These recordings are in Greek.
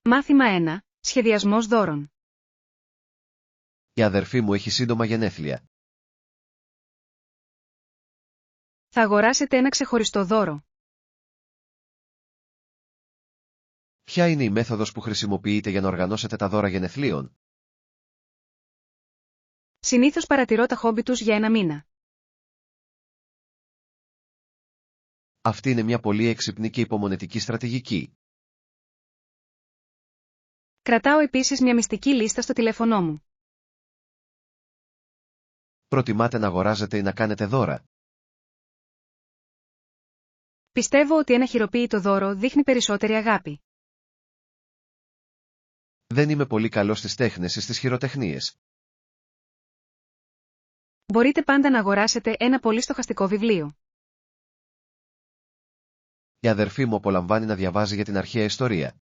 Μάθημα 1. Σχεδιασμός δώρων. Η αδερφή μου έχει σύντομα γενέθλια. Θα αγοράσετε ένα ξεχωριστό δώρο. Ποια είναι η μέθοδος που χρησιμοποιείτε για να οργανώσετε τα δώρα γενεθλίων? Συνήθως παρατηρώ τα χόμπι τους για ένα μήνα. Αυτή είναι μια πολύ έξυπνη και υπομονετική στρατηγική. Κρατάω επίσης μια μυστική λίστα στο τηλέφωνό μου. Προτιμάτε να αγοράζετε ή να κάνετε δώρα? Πιστεύω ότι ένα χειροποίητο δώρο δείχνει περισσότερη αγάπη. Δεν είμαι πολύ καλός στις τέχνες ή στις χειροτεχνίες. Μπορείτε πάντα να αγοράσετε ένα πολύ στοχαστικό βιβλίο. Η αδερφή μου απολαμβάνει να διαβάζει για την αρχαία ιστορία.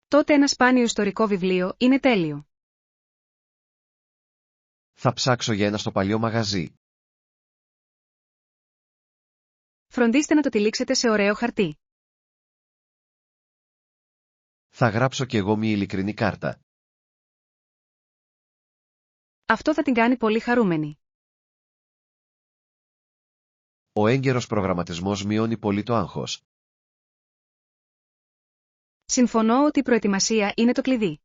Τότε ένα σπάνιο ιστορικό βιβλίο είναι τέλειο. Θα ψάξω για ένα στο παλιό μαγαζί. Φροντίστε να το τυλίξετε σε ωραίο χαρτί. Θα γράψω κι εγώ μια ειλικρινή κάρτα. Αυτό θα την κάνει πολύ χαρούμενη. Ο έγκαιρος προγραμματισμός μειώνει πολύ το άγχος. Συμφωνώ ότι η προετοιμασία είναι το κλειδί.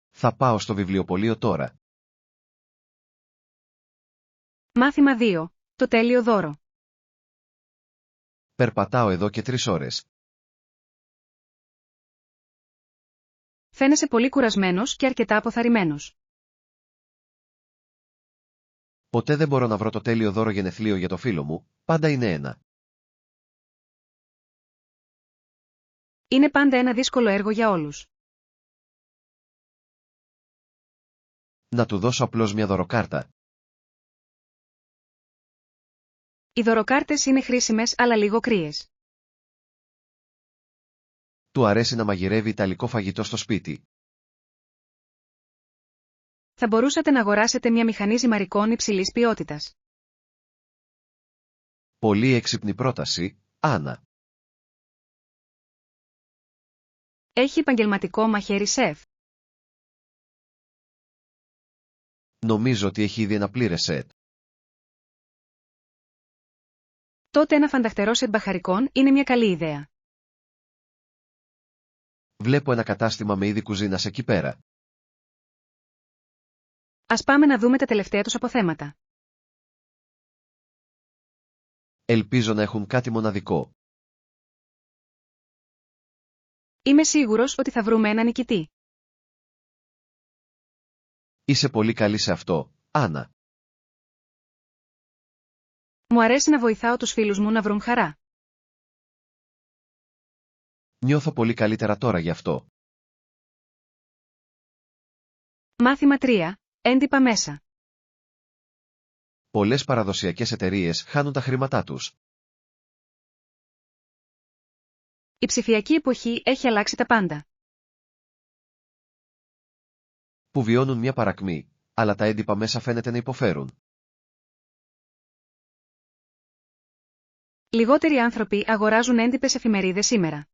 Θα πάω στο βιβλιοπωλείο τώρα. Μάθημα 2. Το τέλειο δώρο. Περπατάω εδώ και 3 ώρες. Φαίνεσαι πολύ κουρασμένος και αρκετά αποθαρρυμένος. Ποτέ δεν μπορώ να βρω το τέλειο δώρο γενεθλίου για το φίλο μου, πάντα είναι ένα. Είναι πάντα ένα δύσκολο έργο για όλους. Να του δώσω απλώς μια δωροκάρτα. Οι δωροκάρτες είναι χρήσιμες αλλά λίγο κρύες. Του αρέσει να μαγειρεύει ιταλικό φαγητό στο σπίτι. Θα μπορούσατε να αγοράσετε μια μηχανή ζυμαρικών υψηλής ποιότητας. Πολύ έξυπνη πρόταση, Άννα. Έχει επαγγελματικό μαχαίρι σεφ. Νομίζω ότι έχει ήδη ένα πλήρες σετ. Τότε ένα φανταχτερό σετ μπαχαρικών είναι μια καλή ιδέα. Βλέπω ένα κατάστημα με είδη κουζίνας εκεί πέρα. Ας πάμε να δούμε τα τελευταία τους αποθέματα. Ελπίζω να έχουν κάτι μοναδικό. Είμαι σίγουρος ότι θα βρούμε ένα νικητή. Είσαι πολύ καλή σε αυτό, Άννα. Μου αρέσει να βοηθάω τους φίλους μου να βρουν χαρά. Νιώθω πολύ καλύτερα τώρα γι' αυτό. Μάθημα 3. Έντυπα μέσα. Πολλές παραδοσιακές εταιρείες χάνουν τα χρήματά τους. Η ψηφιακή εποχή έχει αλλάξει τα πάντα. Που βιώνουν μια παρακμή, αλλά τα έντυπα μέσα φαίνεται να υποφέρουν. Λιγότεροι άνθρωποι αγοράζουν έντυπες εφημερίδες σήμερα.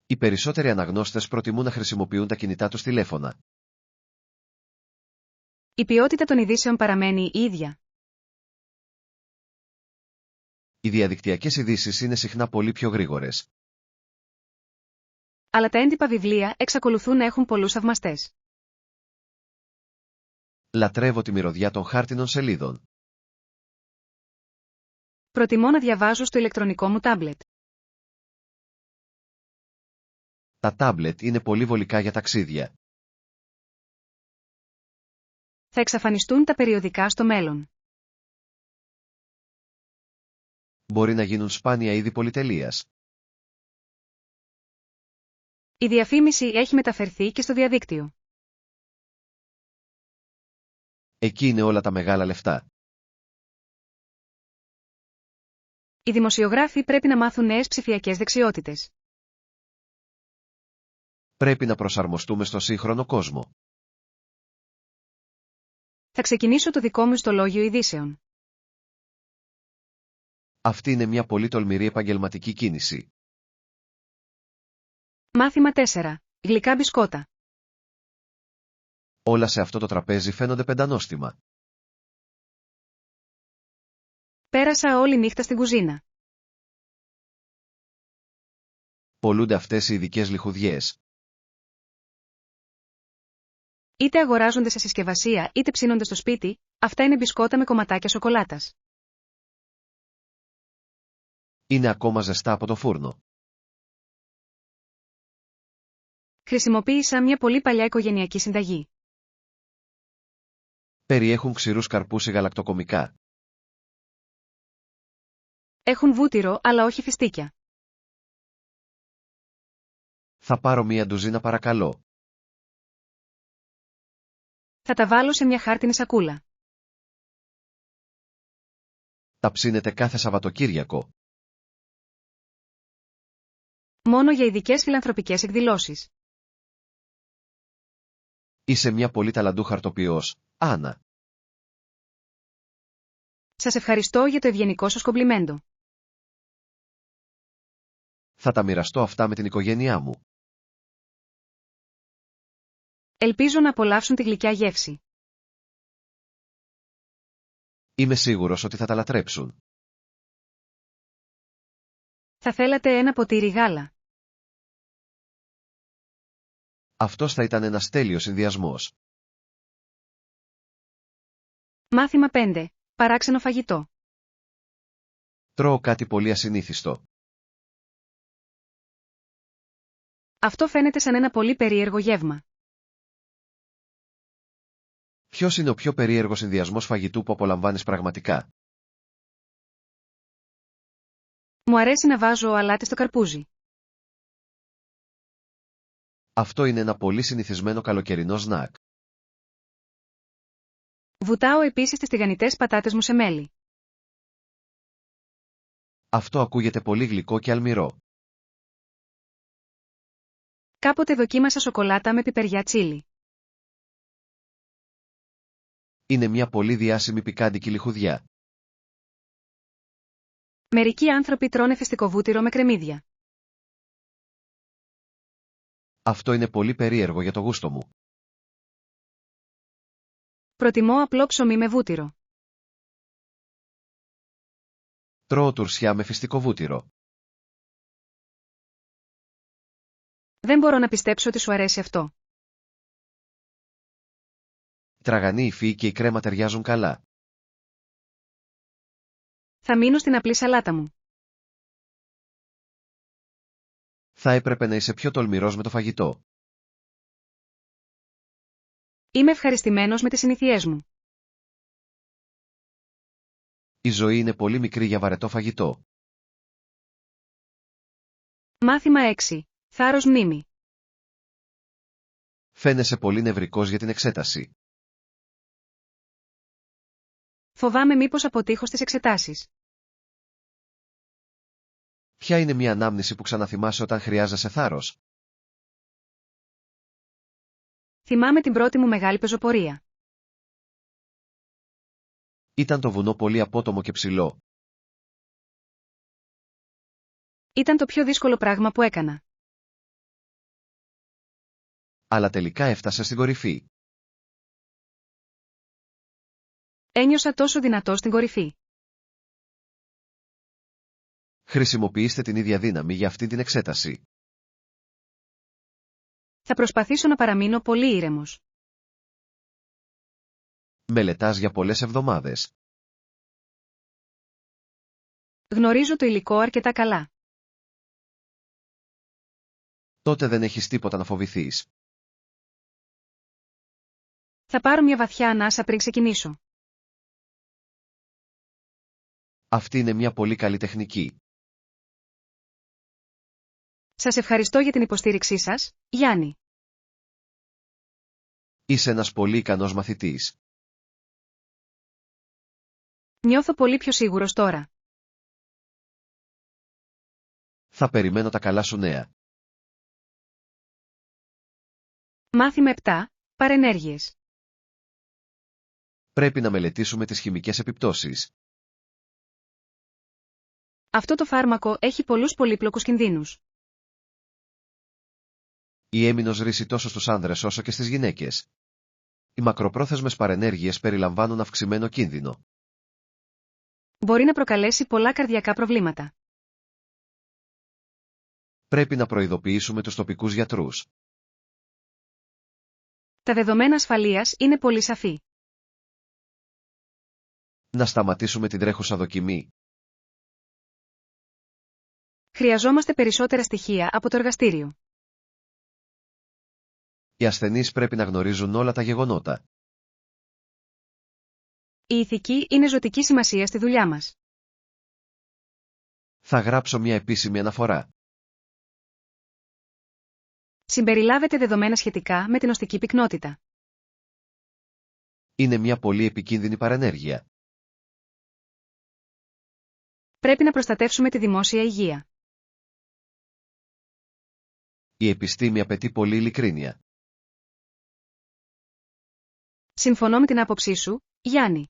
Οι περισσότεροι αναγνώστες προτιμούν να χρησιμοποιούν τα κινητά τους τηλέφωνα. Η ποιότητα των ειδήσεων παραμένει η ίδια. Οι διαδικτυακές ειδήσεις είναι συχνά πολύ πιο γρήγορες. Αλλά τα έντυπα βιβλία εξακολουθούν να έχουν πολλούς θαυμαστές. Λατρεύω τη μυρωδιά των χάρτινων σελίδων. Προτιμώ να διαβάζω στο ηλεκτρονικό μου τάμπλετ. Τα τάμπλετ είναι πολύ βολικά για ταξίδια. Θα εξαφανιστούν τα περιοδικά στο μέλλον. Μπορεί να γίνουν σπάνια είδη πολυτελείας. Η διαφήμιση έχει μεταφερθεί και στο διαδίκτυο. Εκεί είναι όλα τα μεγάλα λεφτά. Οι δημοσιογράφοι πρέπει να μάθουν νέες ψηφιακές δεξιότητες. Πρέπει να προσαρμοστούμε στο σύγχρονο κόσμο. Θα ξεκινήσω το δικό μου ιστολόγιο ειδήσεων. Αυτή είναι μια πολύ τολμηρή επαγγελματική κίνηση. Μάθημα 4. Γλυκά μπισκότα. Όλα σε αυτό το τραπέζι φαίνονται πεντανόστιμα. Πέρασα όλη νύχτα στην κουζίνα. Πολλούνται αυτές οι ειδικές λιχουδιές. Είτε αγοράζονται σε συσκευασία είτε ψήνονται στο σπίτι, αυτά είναι μπισκότα με κομματάκια σοκολάτας. Είναι ακόμα ζεστά από το φούρνο. Χρησιμοποίησα μια πολύ παλιά οικογενειακή συνταγή. Περιέχουν ξηρούς καρπούς ή γαλακτοκομικά. Έχουν βούτυρο αλλά όχι φιστίκια. Θα πάρω μία ντουζίνα παρακαλώ. Θα τα βάλω σε μια χάρτινη σακούλα. Τα ψήνετε κάθε Σαββατοκύριακο. Μόνο για ειδικές φιλανθρωπικές εκδηλώσεις. Είσαι μια πολύ ταλαντού χαρτοποιός, Άννα. Σας ευχαριστώ για το ευγενικό σας κομπλιμέντο. Θα τα μοιραστώ αυτά με την οικογένειά μου. Ελπίζω να απολαύσουν τη γλυκιά γεύση. Είμαι σίγουρος ότι θα τα λατρέψουν. Θα θέλατε ένα ποτήρι γάλα. Αυτός θα ήταν ένας τέλειος συνδυασμός. Μάθημα 5. Παράξενο φαγητό. Τρώω κάτι πολύ ασυνήθιστο. Αυτό φαίνεται σαν ένα πολύ περίεργο γεύμα. Ποιος είναι ο πιο περίεργος συνδυασμός φαγητού που απολαμβάνεις πραγματικά? Μου αρέσει να βάζω αλάτι στο καρπούζι. Αυτό είναι ένα πολύ συνηθισμένο καλοκαιρινό σνακ. Βουτάω επίσης τις τηγανιτές πατάτες μου σε μέλι. Αυτό ακούγεται πολύ γλυκό και αλμυρό. Κάποτε δοκίμασα σοκολάτα με πιπεριά τσίλι. Είναι μια πολύ διάσημη πικάντικη λιχουδιά. Μερικοί άνθρωποι τρώνε φυστικό βούτυρο με κρεμμύδια. Αυτό είναι πολύ περίεργο για το γούστο μου. Προτιμώ απλό ψωμί με βούτυρο. Τρώω τουρσιά με φυστικό βούτυρο. Δεν μπορώ να πιστέψω ότι σου αρέσει αυτό. Η τραγανή υφή και η κρέμα ταιριάζουν καλά. Θα μείνω στην απλή σαλάτα μου. Θα έπρεπε να είσαι πιο τολμηρός με το φαγητό. Είμαι ευχαριστημένος με τις συνήθειές μου. Η ζωή είναι πολύ μικρή για βαρετό φαγητό. Μάθημα 6. Θάρρος μνήμη. Φαίνεσαι πολύ νευρικός για την εξέταση. Φοβάμαι μήπως αποτύχω στις εξετάσεις. Ποια είναι μια ανάμνηση που ξαναθυμάσαι όταν χρειάζεσαι θάρρος? Θυμάμαι την πρώτη μου μεγάλη πεζοπορία. Ήταν το βουνό πολύ απότομο και ψηλό. Ήταν το πιο δύσκολο πράγμα που έκανα. Αλλά τελικά έφτασε στην κορυφή. Ένιωσα τόσο δυνατό στην κορυφή. Χρησιμοποιήστε την ίδια δύναμη για αυτή την εξέταση. Θα προσπαθήσω να παραμείνω πολύ ήρεμος. Μελετάς για πολλές εβδομάδες. Γνωρίζω το υλικό αρκετά καλά. Τότε δεν έχεις τίποτα να φοβηθείς. Θα πάρω μια βαθιά ανάσα πριν ξεκινήσω. Αυτή είναι μια πολύ καλή τεχνική. Σας ευχαριστώ για την υποστήριξή σας, Γιάννη. Είσαι ένας πολύ ικανός μαθητής. Νιώθω πολύ πιο σίγουρος τώρα. Θα περιμένω τα καλά σου νέα. Μάθημα 7. Παρενέργειες. Πρέπει να μελετήσουμε τις χημικές επιπτώσεις. Αυτό το φάρμακο έχει πολλούς πολύπλοκους κινδύνους. Η έμινος ρίση τόσο στους άνδρες όσο και στις γυναίκες. Οι μακροπρόθεσμες παρενέργειες περιλαμβάνουν αυξημένο κίνδυνο. Μπορεί να προκαλέσει πολλά καρδιακά προβλήματα. Πρέπει να προειδοποιήσουμε τους τοπικούς γιατρούς. Τα δεδομένα ασφαλείας είναι πολύ σαφή. Να σταματήσουμε την τρέχουσα δοκιμή. Χρειαζόμαστε περισσότερα στοιχεία από το εργαστήριο. Οι ασθενείς πρέπει να γνωρίζουν όλα τα γεγονότα. Η ηθική είναι ζωτική σημασία στη δουλειά μας. Θα γράψω μια επίσημη αναφορά. Συμπεριλάβετε δεδομένα σχετικά με την οστική πυκνότητα. Είναι μια πολύ επικίνδυνη παρενέργεια. Πρέπει να προστατεύσουμε τη δημόσια υγεία. Η επιστήμη απαιτεί πολλή ειλικρίνεια. Συμφωνώ με την άποψή σου, Γιάννη.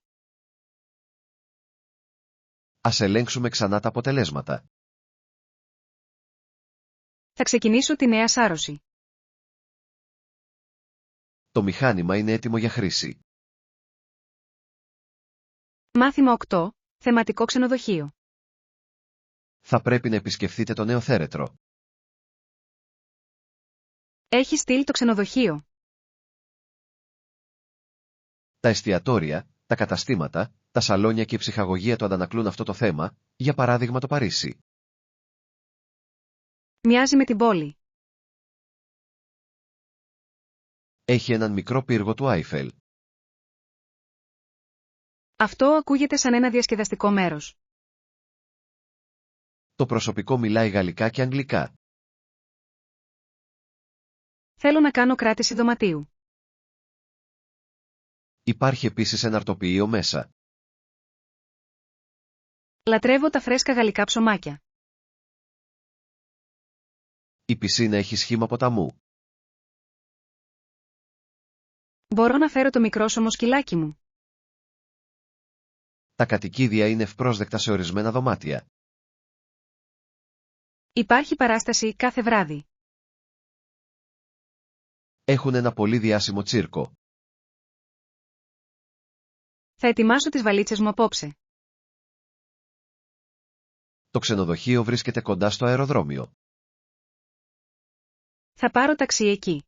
Ας ελέγξουμε ξανά τα αποτελέσματα. Θα ξεκινήσω τη νέα σάρωση. Το μηχάνημα είναι έτοιμο για χρήση. Μάθημα 8. Θεματικό ξενοδοχείο. Θα πρέπει να επισκεφθείτε το νέο θέρετρο. Έχει στείλει το ξενοδοχείο. Τα εστιατόρια, τα καταστήματα, τα σαλόνια και η ψυχαγωγία το αντανακλούν αυτό το θέμα, για παράδειγμα το Παρίσι. Μοιάζει με την πόλη. Έχει έναν μικρό πύργο του Άιφελ. Αυτό ακούγεται σαν ένα διασκεδαστικό μέρος. Το προσωπικό μιλάει γαλλικά και αγγλικά. Θέλω να κάνω κράτηση δωματίου. Υπάρχει επίσης ένα αρτοποιείο μέσα. Λατρεύω τα φρέσκα γαλλικά ψωμάκια. Η πισίνα έχει σχήμα ποταμού. Μπορώ να φέρω το μικρόσωμο σκυλάκι μου. Τα κατοικίδια είναι ευπρόσδεκτα σε ορισμένα δωμάτια. Υπάρχει παράσταση κάθε βράδυ. Έχουν ένα πολύ διάσημο τσίρκο. Θα ετοιμάσω τις βαλίτσες μου απόψε. Το ξενοδοχείο βρίσκεται κοντά στο αεροδρόμιο. Θα πάρω ταξί εκεί.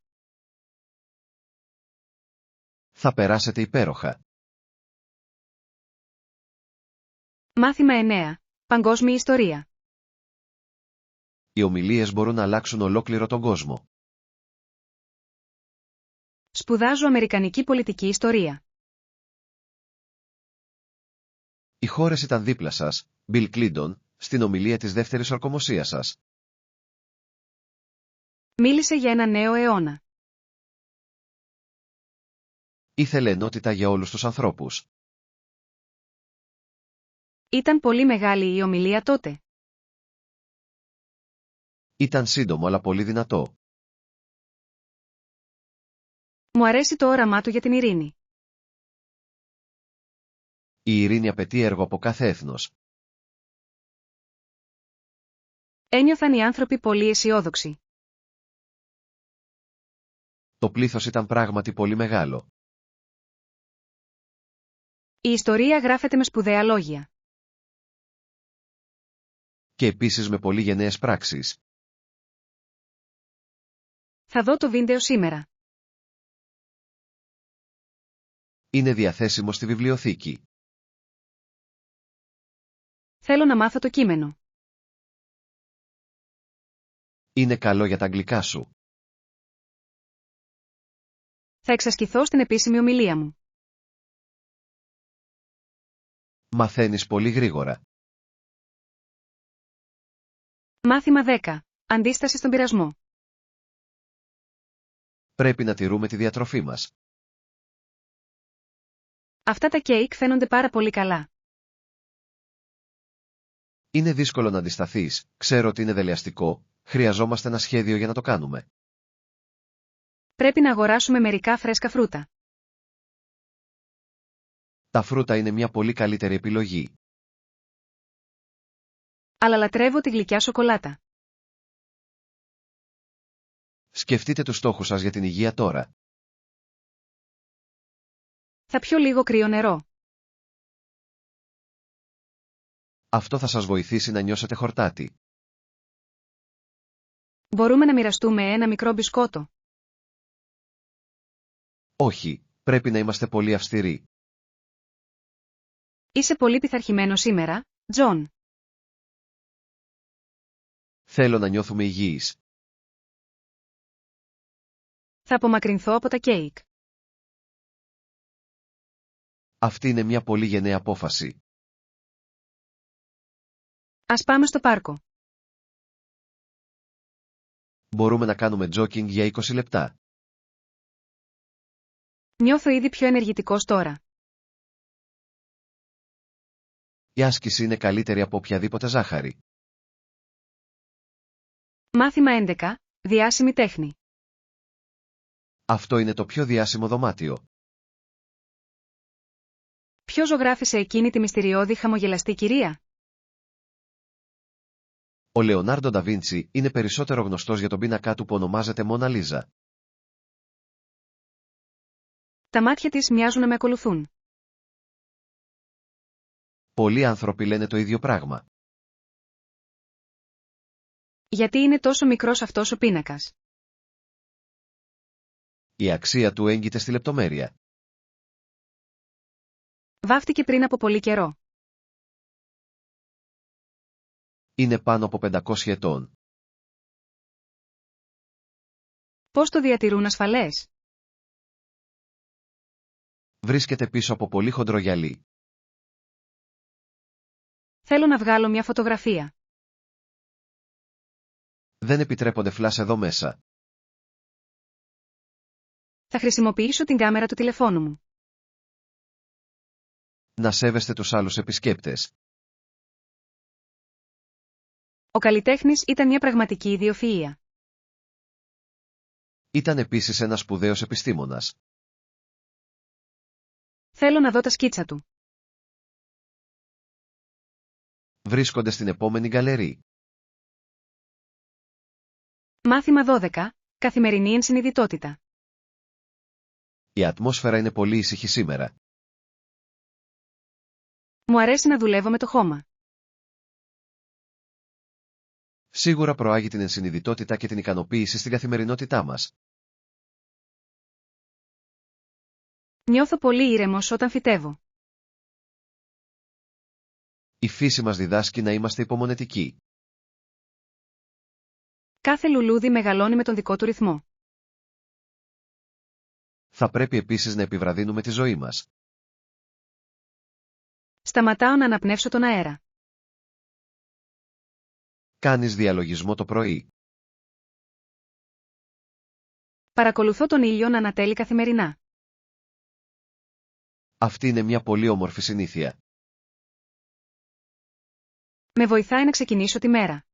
Θα περάσετε υπέροχα. Μάθημα 9. Παγκόσμια ιστορία. Οι ομιλίες μπορούν να αλλάξουν ολόκληρο τον κόσμο. Σπουδάζω αμερικανική πολιτική ιστορία. Οι χώρες ήταν δίπλα σας, Bill Clinton, στην ομιλία της δεύτερης ορκομοσίας σας. Μίλησε για ένα νέο αιώνα. Ήθελε ενότητα για όλους τους ανθρώπους. Ήταν πολύ μεγάλη η ομιλία τότε. Ήταν σύντομο αλλά πολύ δυνατό. Μου αρέσει το όραμά του για την ειρήνη. Η ειρήνη απαιτεί έργο από κάθε έθνος. Ένιωθαν οι άνθρωποι πολύ αισιόδοξοι. Το πλήθος ήταν πράγματι πολύ μεγάλο. Η ιστορία γράφεται με σπουδαία λόγια. Και επίσης με πολύ γενναίες πράξεις. Θα δω το βίντεο σήμερα. Είναι διαθέσιμο στη βιβλιοθήκη. Θέλω να μάθω το κείμενο. Είναι καλό για τα αγγλικά σου. Θα εξασκηθώ στην επίσημη ομιλία μου. Μαθαίνεις πολύ γρήγορα. Μάθημα 10. Αντίσταση στον πειρασμό. Πρέπει να τηρούμε τη διατροφή μας. Αυτά τα κέικ φαίνονται πάρα πολύ καλά. Είναι δύσκολο να αντισταθείς, ξέρω ότι είναι δελεαστικό, χρειαζόμαστε ένα σχέδιο για να το κάνουμε. Πρέπει να αγοράσουμε μερικά φρέσκα φρούτα. Τα φρούτα είναι μια πολύ καλύτερη επιλογή. Αλλά λατρεύω τη γλυκιά σοκολάτα. Σκεφτείτε τους στόχους σας για την υγεία τώρα. Θα πιω λίγο κρύο νερό. Αυτό θα σας βοηθήσει να νιώσετε χορτάτη. Μπορούμε να μοιραστούμε ένα μικρό μπισκότο. Όχι, πρέπει να είμαστε πολύ αυστηροί. Είσαι πολύ πειθαρχημένο σήμερα, Τζον. Θέλω να νιώθουμε υγιείς. Θα απομακρυνθώ από τα κέικ. Αυτή είναι μια πολύ γενναία απόφαση. Ας πάμε στο πάρκο. Μπορούμε να κάνουμε τζόκινγκ για 20 λεπτά. Νιώθω ήδη πιο ενεργητικός τώρα. Η άσκηση είναι καλύτερη από οποιαδήποτε ζάχαρη. Μάθημα 11. Διάσημη τέχνη. Αυτό είναι το πιο διάσημο δωμάτιο. Ποιος ζωγράφισε εκείνη τη μυστηριώδη χαμογελαστή κυρία? Ο Λεωνάρντο Νταβίντσι είναι περισσότερο γνωστός για τον πίνακά του που ονομάζεται Μόνα Λίζα. Τα μάτια της μοιάζουν να με ακολουθούν. Πολλοί άνθρωποι λένε το ίδιο πράγμα. Γιατί είναι τόσο μικρός αυτός ο πίνακας? Η αξία του έγκυται στη λεπτομέρεια. Βάφτηκε πριν από πολύ καιρό. Είναι πάνω από 500 ετών. Πώς το διατηρούν ασφαλές? Βρίσκεται πίσω από πολύ χοντρό γυαλί. Θέλω να βγάλω μια φωτογραφία. Δεν επιτρέπονται φλας εδώ μέσα. Θα χρησιμοποιήσω την κάμερα του τηλεφώνου μου. Να σέβεστε τους άλλους επισκέπτες. Ο καλλιτέχνης ήταν μια πραγματική ιδιοφυΐα. Ήταν επίσης ένας σπουδαίος επιστήμονας. Θέλω να δω τα σκίτσα του. Βρίσκονται στην επόμενη γκαλερί. Μάθημα 12. Καθημερινή ενσυνειδητότητα. Η ατμόσφαιρα είναι πολύ ήσυχη σήμερα. Μου αρέσει να δουλεύω με το χώμα. Σίγουρα προάγει την ενσυνειδητότητα και την ικανοποίηση στην καθημερινότητά μας. Νιώθω πολύ ήρεμος όταν φυτεύω. Η φύση μας διδάσκει να είμαστε υπομονετικοί. Κάθε λουλούδι μεγαλώνει με τον δικό του ρυθμό. Θα πρέπει επίσης να επιβραδύνουμε τη ζωή μας. Σταματάω να αναπνεύσω τον αέρα. Κάνεις διαλογισμό το πρωί. Παρακολουθώ τον ήλιο να ανατέλει καθημερινά. Αυτή είναι μια πολύ όμορφη συνήθεια. Με βοηθάει να ξεκινήσω τη μέρα.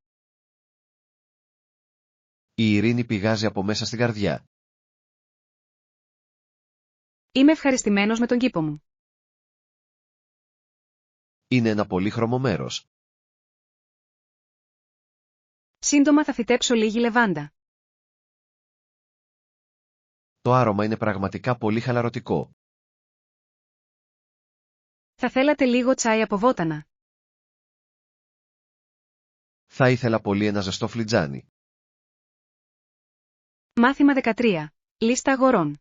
Η ειρήνη πηγάζει από μέσα στην καρδιά. Είμαι ευχαριστημένος με τον κήπο μου. Είναι ένα πολύχρωμο μέρος. Σύντομα θα φυτέψω λίγη λεβάντα. Το άρωμα είναι πραγματικά πολύ χαλαρωτικό. Θα θέλατε λίγο τσάι από βότανα? Θα ήθελα πολύ ένα ζεστό φλιτζάνι. Μάθημα 13. Λίστα αγορών.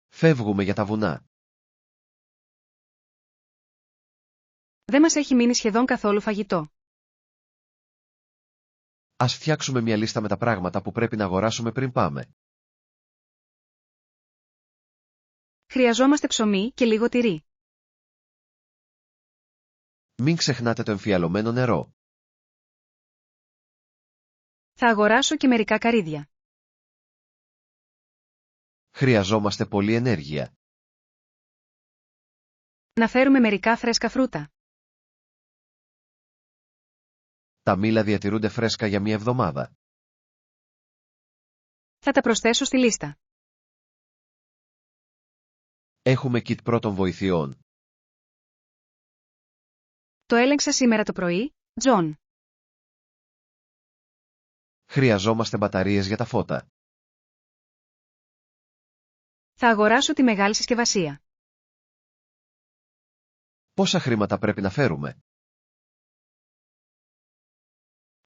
Φεύγουμε για τα βουνά. Δεν μας έχει μείνει σχεδόν καθόλου φαγητό. Ας φτιάξουμε μια λίστα με τα πράγματα που πρέπει να αγοράσουμε πριν πάμε. Χρειαζόμαστε ψωμί και λίγο τυρί. Μην ξεχνάτε το εμφιαλωμένο νερό. Θα αγοράσω και μερικά καρύδια. Χρειαζόμαστε πολλή ενέργεια. Να φέρουμε μερικά φρέσκα φρούτα. Τα μήλα διατηρούνται φρέσκα για μια εβδομάδα. Θα τα προσθέσω στη λίστα. Έχουμε kit πρώτων βοηθειών. Το έλεγξα σήμερα το πρωί, Τζον. Χρειαζόμαστε μπαταρίες για τα φώτα. Θα αγοράσω τη μεγάλη συσκευασία. Πόσα χρήματα πρέπει να φέρουμε?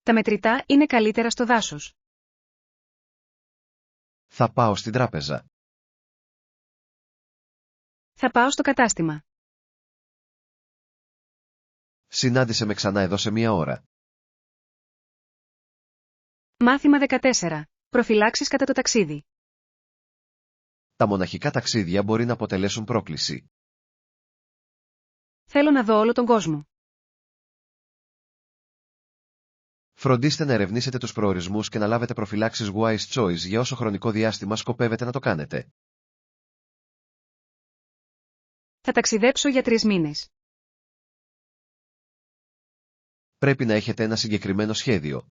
Τα μετρητά είναι καλύτερα στο δάσος. Θα πάω στην τράπεζα. Θα πάω στο κατάστημα. Συνάντησε με ξανά εδώ σε 1 ώρα. Μάθημα 14. Προφυλάξεις κατά το ταξίδι. Τα μοναχικά ταξίδια μπορεί να αποτελέσουν πρόκληση. Θέλω να δω όλο τον κόσμο. Φροντίστε να ερευνήσετε τους προορισμούς και να λάβετε προφυλάξεις wise choice για όσο χρονικό διάστημα σκοπεύετε να το κάνετε. Θα ταξιδέψω για 3 μήνες. Πρέπει να έχετε ένα συγκεκριμένο σχέδιο.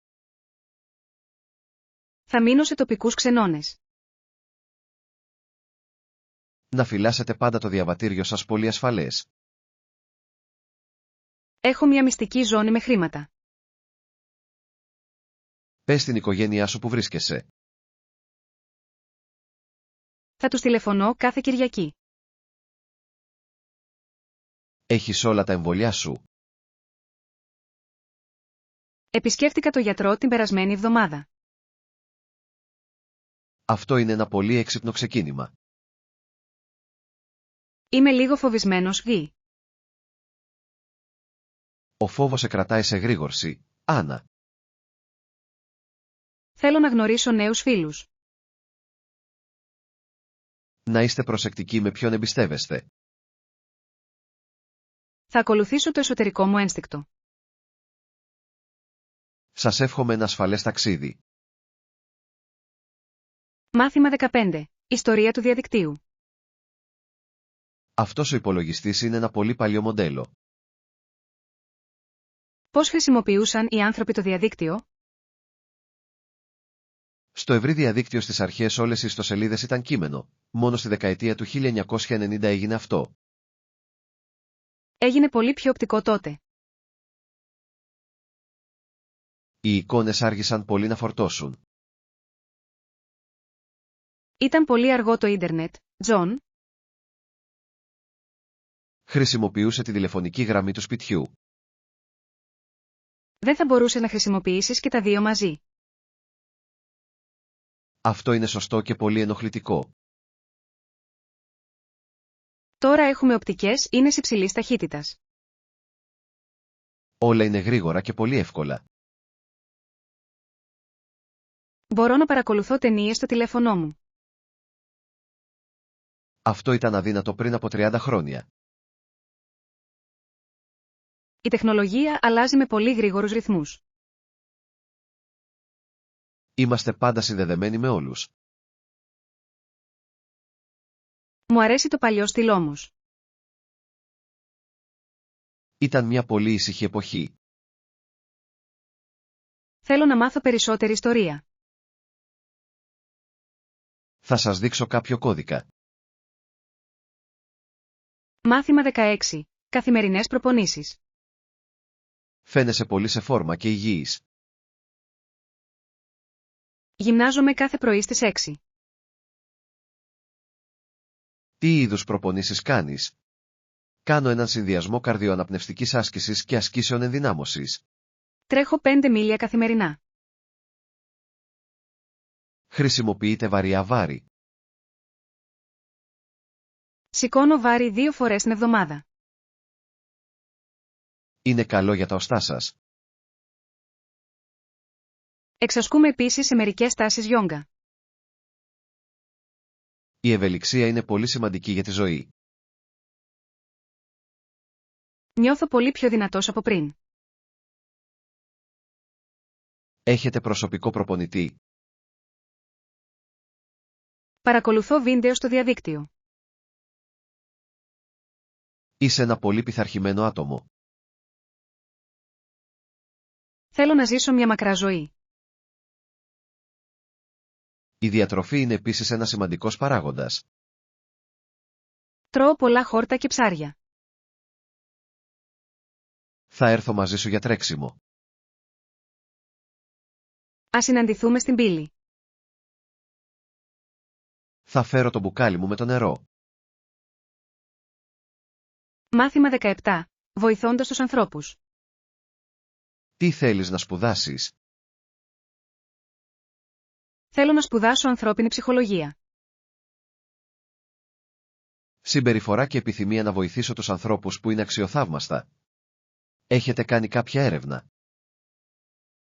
Θα μείνω σε τοπικούς ξενώνες. Να φυλάσσετε πάντα το διαβατήριο σας πολύ ασφαλές. Έχω μια μυστική ζώνη με χρήματα. Πες στην οικογένειά σου που βρίσκεσαι. Θα τους τηλεφωνώ κάθε Κυριακή. Έχεις όλα τα εμβολιά σου. Επισκέφτηκα το γιατρό την περασμένη εβδομάδα. Αυτό είναι ένα πολύ έξυπνο ξεκίνημα. Είμαι λίγο φοβισμένος, Γη. Ο φόβος σε κρατάει σε γρήγορση, Άννα. Θέλω να γνωρίσω νέους φίλους. Να είστε προσεκτικοί με ποιον εμπιστεύεστε. Θα ακολουθήσω το εσωτερικό μου ένστικτο. Σας εύχομαι ένα ασφαλές ταξίδι. Μάθημα 15. Ιστορία του διαδικτύου. Αυτός ο υπολογιστής είναι ένα πολύ παλιό μοντέλο. Πώς χρησιμοποιούσαν οι άνθρωποι το διαδίκτυο? Στο ευρύ διαδίκτυο στις αρχές όλες οι ιστοσελίδες ήταν κείμενο. Μόνο στη δεκαετία του 1990 έγινε αυτό. Έγινε πολύ πιο οπτικό τότε. Οι εικόνες άργησαν πολύ να φορτώσουν. Ήταν πολύ αργό το ίντερνετ, Τζον. Χρησιμοποιούσε τη τηλεφωνική γραμμή του σπιτιού. Δεν θα μπορούσες να χρησιμοποιήσεις και τα δύο μαζί. Αυτό είναι σωστό και πολύ ενοχλητικό. Τώρα έχουμε οπτικές ίνες υψηλής ταχύτητας. Όλα είναι γρήγορα και πολύ εύκολα. Μπορώ να παρακολουθώ ταινίες στο τηλέφωνό μου. Αυτό ήταν αδύνατο πριν από 30 χρόνια. Η τεχνολογία αλλάζει με πολύ γρήγορους ρυθμούς. Είμαστε πάντα συνδεδεμένοι με όλους. Μου αρέσει το παλιό στυλ όμως. Ήταν μια πολύ ήσυχη εποχή. Θέλω να μάθω περισσότερη ιστορία. Θα σας δείξω κάποιο κώδικα. Μάθημα 16. Καθημερινές προπονήσεις. Φαίνεσαι πολύ σε φόρμα και υγιής. Γυμνάζομαι κάθε πρωί στις 6. Τι είδους προπονήσεις κάνεις? Κάνω έναν συνδυασμό καρδιοαναπνευστικής άσκησης και ασκήσεων ενδυνάμωσης. Τρέχω 5 μίλια καθημερινά. Χρησιμοποιείτε βαριά βάρη. Σηκώνω βάρη 2 φορές την εβδομάδα. Είναι καλό για τα οστά σας. Εξασκούμε επίσης σε μερικές τάσεις γιόγκα. Η ευελιξία είναι πολύ σημαντική για τη ζωή. Νιώθω πολύ πιο δυνατός από πριν. Έχετε προσωπικό προπονητή? Παρακολουθώ βίντεο στο διαδίκτυο. Είσαι ένα πολύ πειθαρχημένο άτομο. Θέλω να ζήσω μια μακρά ζωή. Η διατροφή είναι επίσης ένας σημαντικός παράγοντας. Τρώω πολλά χόρτα και ψάρια. Θα έρθω μαζί σου για τρέξιμο. Ας συναντηθούμε στην πύλη. Θα φέρω το μπουκάλι μου με το νερό. Μάθημα 17. Βοηθώντας τους ανθρώπους. Τι θέλεις να σπουδάσεις? Θέλω να σπουδάσω ανθρώπινη ψυχολογία. Συμπεριφορά και επιθυμία να βοηθήσω τους ανθρώπους που είναι αξιοθαύμαστα. Έχετε κάνει κάποια έρευνα?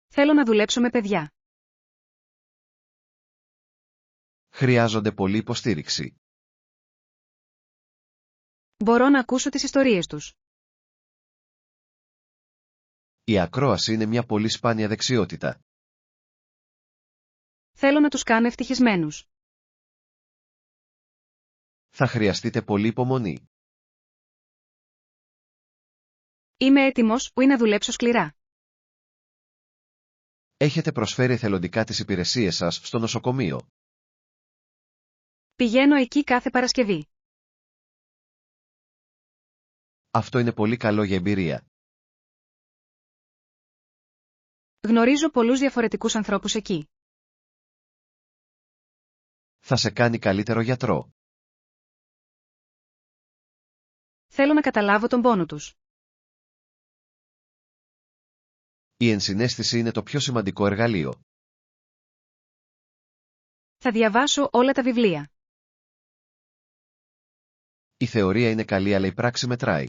Θέλω να δουλέψω με παιδιά. Χρειάζονται πολλή υποστήριξη. Μπορώ να ακούσω τις ιστορίες τους. Η ακρόαση είναι μια πολύ σπάνια δεξιότητα. Θέλω να τους κάνω ευτυχισμένους. Θα χρειαστείτε πολλή υπομονή. Είμαι έτοιμος να δουλέψω σκληρά. Έχετε προσφέρει εθελοντικά τις υπηρεσίες σας στο νοσοκομείο. Πηγαίνω εκεί κάθε Παρασκευή. Αυτό είναι πολύ καλό για εμπειρία. Γνωρίζω πολλούς διαφορετικούς ανθρώπους εκεί. Θα σε κάνει καλύτερο γιατρό. Θέλω να καταλάβω τον πόνο τους. Η ενσυναίσθηση είναι το πιο σημαντικό εργαλείο. Θα διαβάσω όλα τα βιβλία. Η θεωρία είναι καλή αλλά η πράξη μετράει.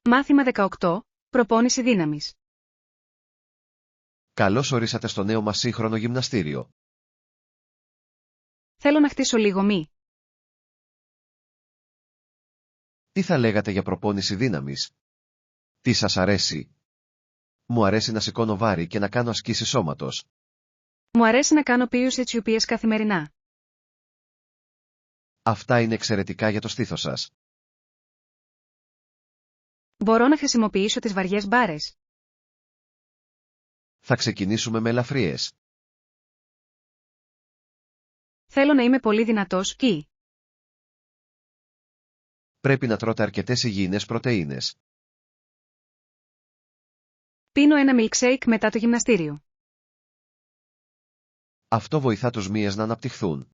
Μάθημα 18. Προπόνηση δύναμης. Καλώς ορίσατε στο νέο μας σύγχρονο γυμναστήριο. Θέλω να χτίσω λίγο μη. Τι θα λέγατε για προπόνηση δύναμης? Τι σας αρέσει? Μου αρέσει να σηκώνω βάρη και να κάνω ασκήσεις σώματος. Μου αρέσει να κάνω πίους ετσιοπίες καθημερινά. Αυτά είναι εξαιρετικά για το στήθος σας. Μπορώ να χρησιμοποιήσω τις βαριές μπάρες. Θα ξεκινήσουμε με ελαφριές. Θέλω να είμαι πολύ δυνατός και. Πρέπει να τρώτε αρκετές υγιεινές πρωτεΐνες. Πίνω ένα milkshake μετά το γυμναστήριο. Αυτό βοηθά τους μύες να αναπτυχθούν.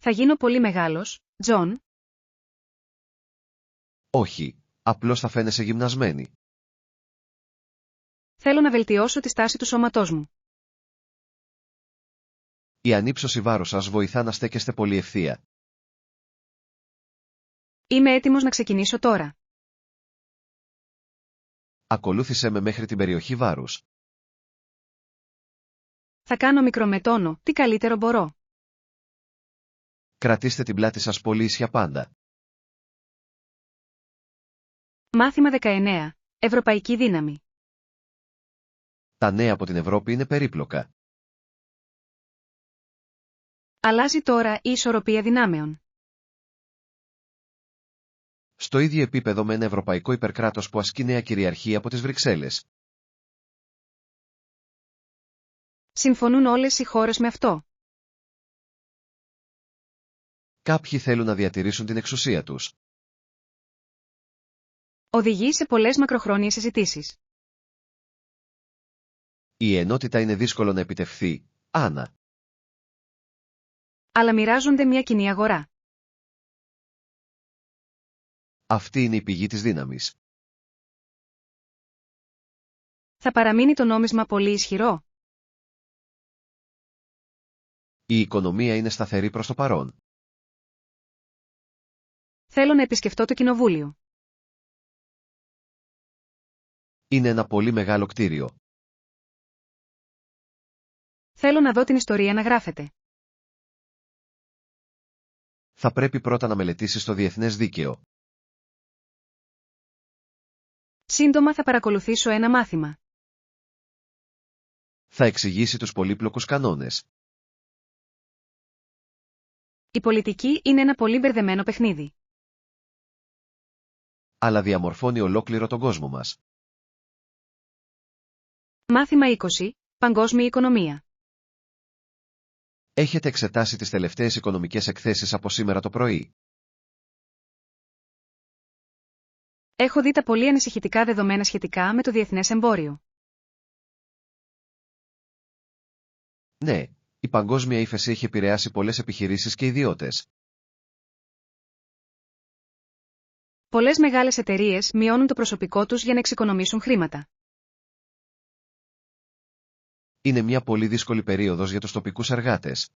Θα γίνω πολύ μεγάλος, Τζον. Όχι, απλώς θα φαίνεσαι γυμνασμένη. Θέλω να βελτιώσω τη στάση του σώματός μου. Η ανύψωση βάρους σας βοηθά να στέκεστε πολύ ευθεία. Είμαι έτοιμος να ξεκινήσω τώρα. Ακολούθησέ με μέχρι την περιοχή βάρους. Θα κάνω μικρομετόνο, τι καλύτερο μπορώ. Κρατήστε την πλάτη σας πολύ ίσια πάντα. Μάθημα 19. Ευρωπαϊκή δύναμη. Τα νέα από την Ευρώπη είναι περίπλοκα. Αλλάζει τώρα η ισορροπία δυνάμεων. Στο ίδιο επίπεδο με ένα ευρωπαϊκό υπερκράτος που ασκεί νέα κυριαρχία από τις Βρυξέλλες. Συμφωνούν όλες οι χώρες με αυτό. Κάποιοι θέλουν να διατηρήσουν την εξουσία τους. Οδηγεί σε πολλές μακροχρόνιες συζητήσεις. Η ενότητα είναι δύσκολο να επιτευχθεί, Άννα. Αλλά μοιράζονται μια κοινή αγορά. Αυτή είναι η πηγή της δύναμης. Θα παραμείνει το νόμισμα πολύ ισχυρό. Η οικονομία είναι σταθερή προς το παρόν. Θέλω να επισκεφτώ το κοινοβούλιο. Είναι ένα πολύ μεγάλο κτίριο. Θέλω να δω την ιστορία να γράφεται. Θα πρέπει πρώτα να μελετήσεις το διεθνές δίκαιο. Σύντομα θα παρακολουθήσω ένα μάθημα. Θα εξηγήσει τους πολύπλοκους κανόνες. Η πολιτική είναι ένα πολύ μπερδεμένο παιχνίδι. Αλλά διαμορφώνει ολόκληρο τον κόσμο μας. Μάθημα 20. Παγκόσμια οικονομία. Έχετε εξετάσει τις τελευταίες οικονομικές εκθέσεις από σήμερα το πρωί. Έχω δει τα πολύ ανησυχητικά δεδομένα σχετικά με το διεθνές εμπόριο. Ναι, η παγκόσμια ύφεση έχει επηρεάσει πολλές επιχειρήσεις και ιδιώτες. Πολλές μεγάλες εταιρείες μειώνουν το προσωπικό τους για να εξοικονομήσουν χρήματα. Είναι μια πολύ δύσκολη περίοδος για τους τοπικούς εργάτες.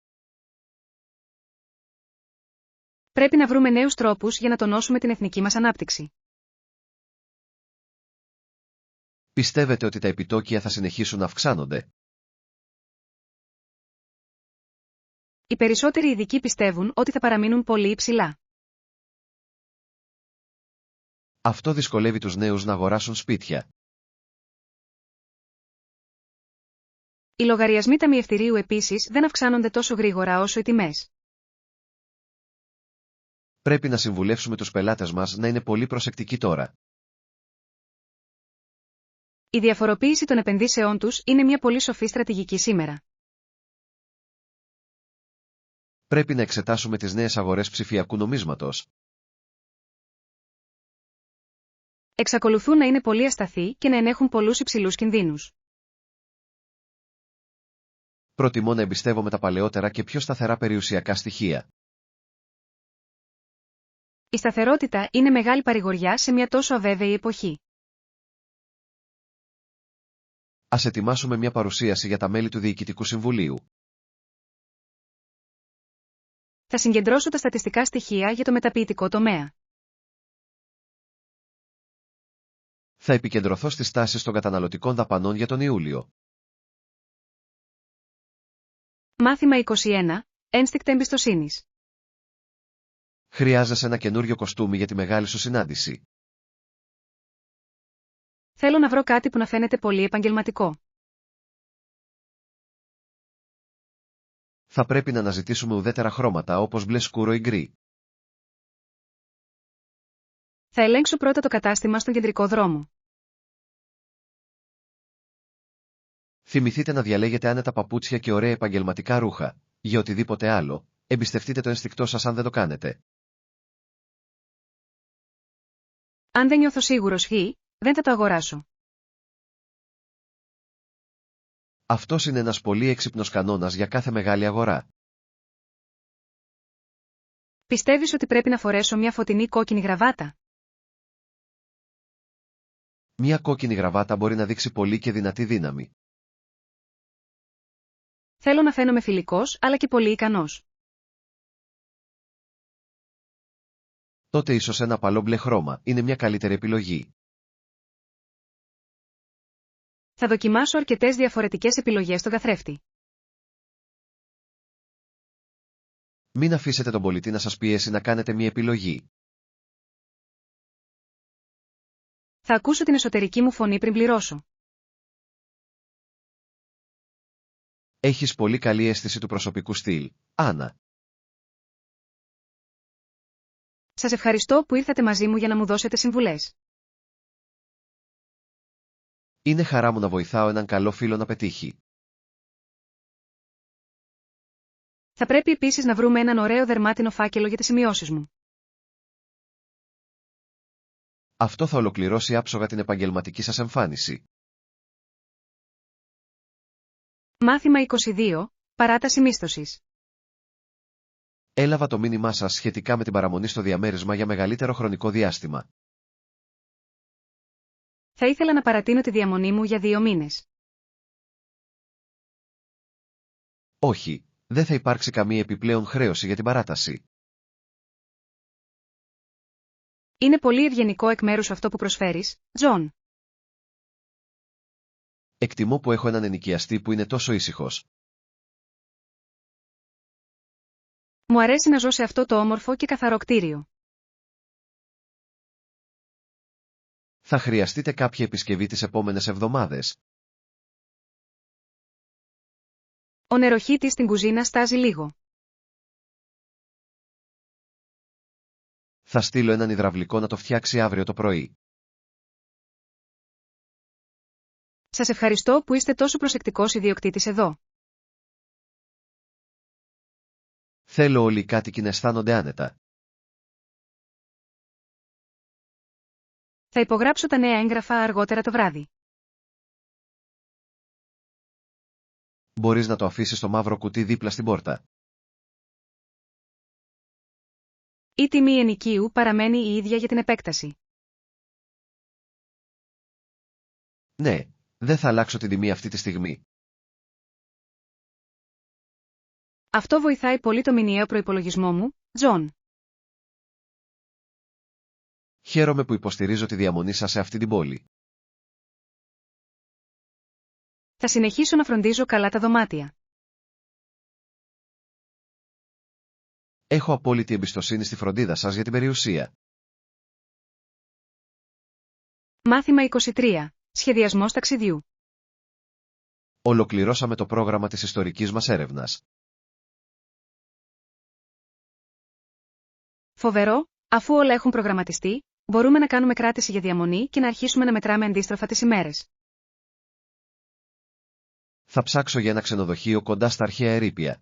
Πρέπει να βρούμε νέους τρόπους για να τονώσουμε την εθνική μας ανάπτυξη. Πιστεύετε ότι τα επιτόκια θα συνεχίσουν να αυξάνονται? Οι περισσότεροι ειδικοί πιστεύουν ότι θα παραμείνουν πολύ υψηλά. Αυτό δυσκολεύει τους νέους να αγοράσουν σπίτια. Οι λογαριασμοί ταμιευτηρίου επίσης δεν αυξάνονται τόσο γρήγορα όσο οι τιμές. Πρέπει να συμβουλεύσουμε τους πελάτες μας να είναι πολύ προσεκτικοί τώρα. Η διαφοροποίηση των επενδύσεών τους είναι μια πολύ σοφή στρατηγική σήμερα. Πρέπει να εξετάσουμε τις νέες αγορές ψηφιακού νομίσματος. Εξακολουθούν να είναι πολύ ασταθείς και να ενέχουν πολλούς υψηλούς κινδύνους. Προτιμώ να εμπιστεύομαι τα παλαιότερα και πιο σταθερά περιουσιακά στοιχεία. Η σταθερότητα είναι μεγάλη παρηγοριά σε μια τόσο αβέβαιη εποχή. Ας ετοιμάσουμε μια παρουσίαση για τα μέλη του Διοικητικού Συμβουλίου. Θα συγκεντρώσω τα στατιστικά στοιχεία για το μεταποιητικό τομέα. Θα επικεντρωθώ στις τάσεις των καταναλωτικών δαπανών για τον Ιούλιο. Μάθημα 21. Ένστικτα εμπιστοσύνης. Χρειάζεσαι ένα καινούριο κοστούμι για τη μεγάλη σου συνάντηση. Θέλω να βρω κάτι που να φαίνεται πολύ επαγγελματικό. Θα πρέπει να αναζητήσουμε ουδέτερα χρώματα όπως μπλε σκούρο ή γκρι. Θα ελέγξω πρώτα το κατάστημα στον κεντρικό δρόμο. Θυμηθείτε να διαλέγετε άνετα παπούτσια και ωραία επαγγελματικά ρούχα. Για οτιδήποτε άλλο, εμπιστευτείτε το ένστικτό σας αν δεν το κάνετε. Αν δεν νιώθω σίγουρος δεν θα το αγοράσω. Αυτός είναι ένας πολύ έξυπνος κανόνας για κάθε μεγάλη αγορά. Πιστεύεις ότι πρέπει να φορέσω μια φωτεινή κόκκινη γραβάτα? Μια κόκκινη γραβάτα μπορεί να δείξει πολύ και δυνατή δύναμη. Θέλω να φαίνομαι φιλικός αλλά και πολύ ικανός. Τότε ίσως ένα απαλό μπλε χρώμα είναι μια καλύτερη επιλογή. Θα δοκιμάσω αρκετές διαφορετικές επιλογές στον καθρέφτη. Μην αφήσετε τον πολιτή να σας πιέσει να κάνετε μια επιλογή. Θα ακούσω την εσωτερική μου φωνή πριν πληρώσω. Έχεις πολύ καλή αίσθηση του προσωπικού στυλ, Άννα. Σας ευχαριστώ που ήρθατε μαζί μου για να μου δώσετε συμβουλές. Είναι χαρά μου να βοηθάω έναν καλό φίλο να πετύχει. Θα πρέπει επίσης να βρούμε έναν ωραίο δερμάτινο φάκελο για τις σημειώσεις μου. Αυτό θα ολοκληρώσει άψογα την επαγγελματική σας εμφάνιση. Μάθημα 22. Παράταση μίσθωσης. Έλαβα το μήνυμά σας σχετικά με την παραμονή στο διαμέρισμα για μεγαλύτερο χρονικό διάστημα. Θα ήθελα να παρατείνω τη διαμονή μου για 2 μήνες. Όχι, δεν θα υπάρξει καμία επιπλέον χρέωση για την παράταση. Είναι πολύ ευγενικό εκ μέρους αυτό που προσφέρεις, Τζον. Εκτιμώ που έχω έναν ενοικιαστή που είναι τόσο ήσυχος. Μου αρέσει να ζω σε αυτό το όμορφο και καθαρό κτίριο. Θα χρειαστείτε κάποια επισκευή τις επόμενες εβδομάδες. Ο νεροχύτης στην κουζίνα στάζει λίγο. Θα στείλω έναν υδραυλικό να το φτιάξει αύριο το πρωί. Σας ευχαριστώ που είστε τόσο προσεκτικός ιδιοκτήτης εδώ. Θέλω όλοι οι κάτοικοι να αισθάνονται άνετα. Θα υπογράψω τα νέα έγγραφα αργότερα το βράδυ. Μπορείς να το αφήσεις στο μαύρο κουτί δίπλα στην πόρτα. Η τιμή ενοικίου παραμένει η ίδια για την επέκταση. Ναι, δεν θα αλλάξω την τιμή αυτή τη στιγμή. Αυτό βοηθάει πολύ το μηνιαίο προϋπολογισμό μου, Τζον. Χαίρομαι που υποστηρίζω τη διαμονή σας σε αυτή την πόλη. Θα συνεχίσω να φροντίζω καλά τα δωμάτια. Έχω απόλυτη εμπιστοσύνη στη φροντίδα σας για την περιουσία. Μάθημα 23. Σχεδιασμός ταξιδιού. Ολοκληρώσαμε το πρόγραμμα της ιστορικής μας έρευνας. Φοβερό, αφού όλα έχουν προγραμματιστεί, μπορούμε να κάνουμε κράτηση για διαμονή και να αρχίσουμε να μετράμε αντίστροφα τις ημέρες. Θα ψάξω για ένα ξενοδοχείο κοντά στα αρχαία ερείπια.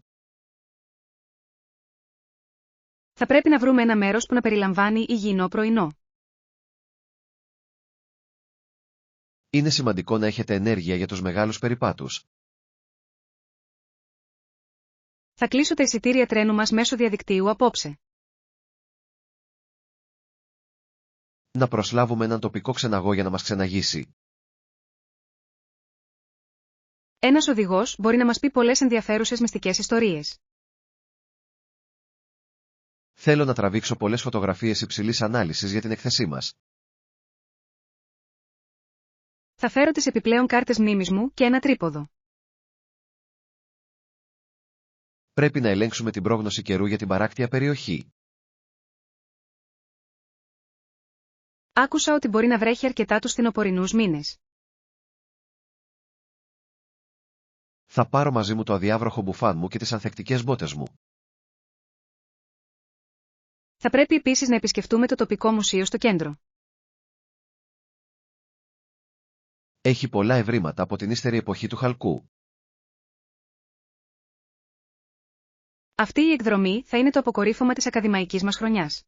Θα πρέπει να βρούμε ένα μέρος που να περιλαμβάνει υγιεινό πρωινό. Είναι σημαντικό να έχετε ενέργεια για τους μεγάλους περιπάτους. Θα κλείσω τα εισιτήρια τρένου μας μέσω διαδικτύου απόψε. Να προσλάβουμε έναν τοπικό ξεναγό για να μας ξεναγήσει. Ένας οδηγός μπορεί να μας πει πολλές ενδιαφέρουσες μυστικές ιστορίες. Θέλω να τραβήξω πολλές φωτογραφίες υψηλής ανάλυσης για την εκθεσή μας. Θα φέρω τις επιπλέον κάρτες μνήμης μου και ένα τρίποδο. Πρέπει να ελέγξουμε την πρόγνωση καιρού για την παράκτια περιοχή. Άκουσα ότι μπορεί να βρέχει αρκετά τους φθινοπορεινούς μήνες. Θα πάρω μαζί μου το αδιάβροχο μπουφάν μου και τις ανθεκτικές μπότες μου. Θα πρέπει επίσης να επισκεφτούμε το τοπικό μουσείο στο κέντρο. Έχει πολλά ευρήματα από την ύστερη εποχή του χαλκού. Αυτή η εκδρομή θα είναι το αποκορύφωμα της ακαδημαϊκής μας χρονιάς.